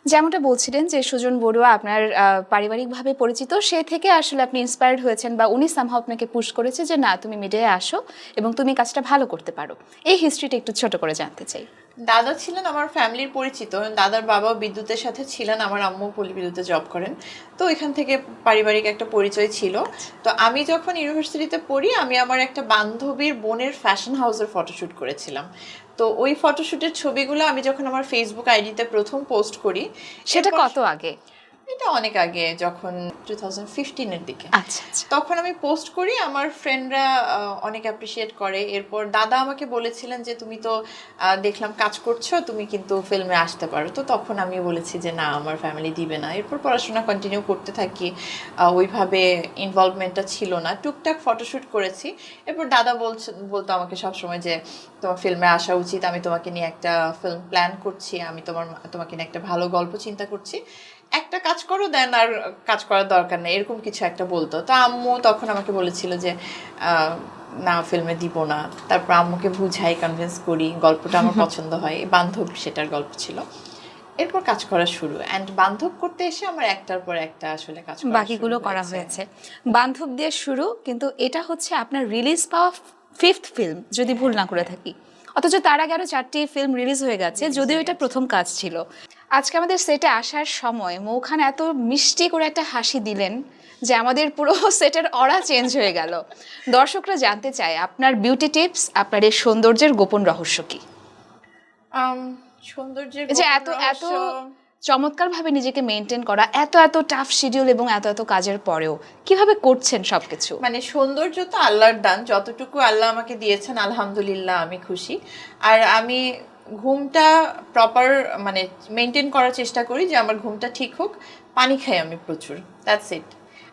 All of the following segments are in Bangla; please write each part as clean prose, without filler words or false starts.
যেমনটা বলছিলেন যে সুজন বড়ুয়া আপনার পারিবারিকভাবে পরিচিত, সে থেকে আসলে আপনি ইন্সপায়ার্ড হয়েছেন বা উনি সামহাও আপনাকে পুশ করেছে যে না তুমি মিডিয়ায় আসো এবং তুমি কাজটা ভালো করতে পারো। এই হিস্ট্রিটা একটু ছোট করে জানতে চাই। দাদা ছিলেন আমার ফ্যামিলির পরিচিত, দাদার বাবাও বিদ্যুতের সাথে ছিলেন, আমার আম্মু পল্লী বিদ্যুতে জব করেন। তো ওইখান থেকে পারিবারিক একটা পরিচয় ছিল। তো আমি যখন ইউনিভার্সিটিতে পড়ি, আমি আমার একটা বান্ধবীর বোনের ফ্যাশন হাউসের ফটোশ্যুট করেছিলাম। তো ওই ফটোশ্যুটের ছবিগুলো আমি যখন আমার ফেসবুক আইডিতে প্রথম পোস্ট করি, সেটা এরপর কত আগে? এটা অনেক আগে, যখন 2015-এর দিকে। আচ্ছা আচ্ছা। তখন আমি পোস্ট করি, আমার ফ্রেন্ডরা অনেক অ্যাপ্রিসিয়েট করে। এরপর দাদা আমাকে বলেছিলেন যে তুমি তো দেখলাম কাজ করছো, তুমি কিন্তু ফিল্মে আসতে পারো। তো তখন আমি বলেছি যে না, আমার ফ্যামিলি দিবে না। এরপর পড়াশোনা কন্টিনিউ করতে থাকি, ওইভাবে ইনভলভমেন্টটা ছিল না, টুকটাক ফটোশ্যুট করেছি। এরপর দাদা বলতো আমাকে সবসময় যে তোমার ফিল্মে আসা উচিত, আমি তোমাকে নিয়ে একটা ফিল্ম প্ল্যান করছি, আমি তোমাকে নিয়ে একটা ভালো গল্প চিন্তা করছি, একটা কাজ করো, দেন আর কাজ করার দরকার নেই, এরকম কিছু একটা বলতো। তো আম্মু তখন আমাকে বলেছিল যে না, ফিল্মে দিব না। তারপর আম্মুকে বুঝাই, কনভিন্স করি, গল্পটা আমার পছন্দ হয়, বান্ধব সেটার গল্প ছিল। এরপর কাজ করা শুরু, অ্যান্ড বান্ধব করতে এসে আমার একটার পর একটা আসলে কাজ করা শুরু বাকিগুলো করা হয়েছে। হয়েছে। বান্ধব দিয়ে শুরু, কিন্তু এটা হচ্ছে আপনার রিলিজ পাওয়া ফিফথ ফিল্ম যদি ভুল না করে থাকি। অথচ তার আগে আরো 4টি ফিল্ম রিলিজ হয়ে গেছে, যদিও এটা প্রথম কাজ ছিল। আজকে আমাদের সেটে আসার সময় মৌখান এত মিষ্টি করে একটা হাসি দিলেন যে আমাদের পুরো সেটের অরা চেঞ্জ হয়ে গেল। দর্শকরা জানতে চায় আপনার বিউটি টিপস, আপনার এই সৌন্দর্যের গোপন রহস্য কি? আম, সৌন্দর্যের এই যে গোপন এত এত রহস্য। চমৎকারভাবে নিজেকে মেনটেন করা, এত এত টাফ শিডিউল এবং এত এত কাজের পরেও কিভাবে করছেন সবকিছু? মানে সৌন্দর্য তো আল্লাহর দান, যতটুকু আল্লাহ আমাকে দিয়েছেন আলহামদুলিল্লাহ আমি খুশি। আর আমি ঘুমটা প্রপার মানে মেনটেন করার চেষ্টা করি, যে আমার ঘুমটা ঠিক হোক। পানি খাই আমি প্রচুর, দ্যাটস ইট।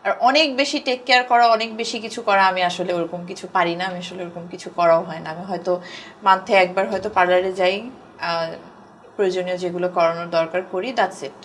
আর অনেক বেশি টেক কেয়ার করা, অনেক বেশি কিছু করা, আমি আসলে ওরকম কিছু পারি না, আমি আসলে ওরকম কিছু করাও হয় না। আমি হয়তো মান্থে একবার হয়তো পার্লারে যাই, প্রয়োজনীয় যেগুলো করানোর দরকার করি, দ্যাটস ইট।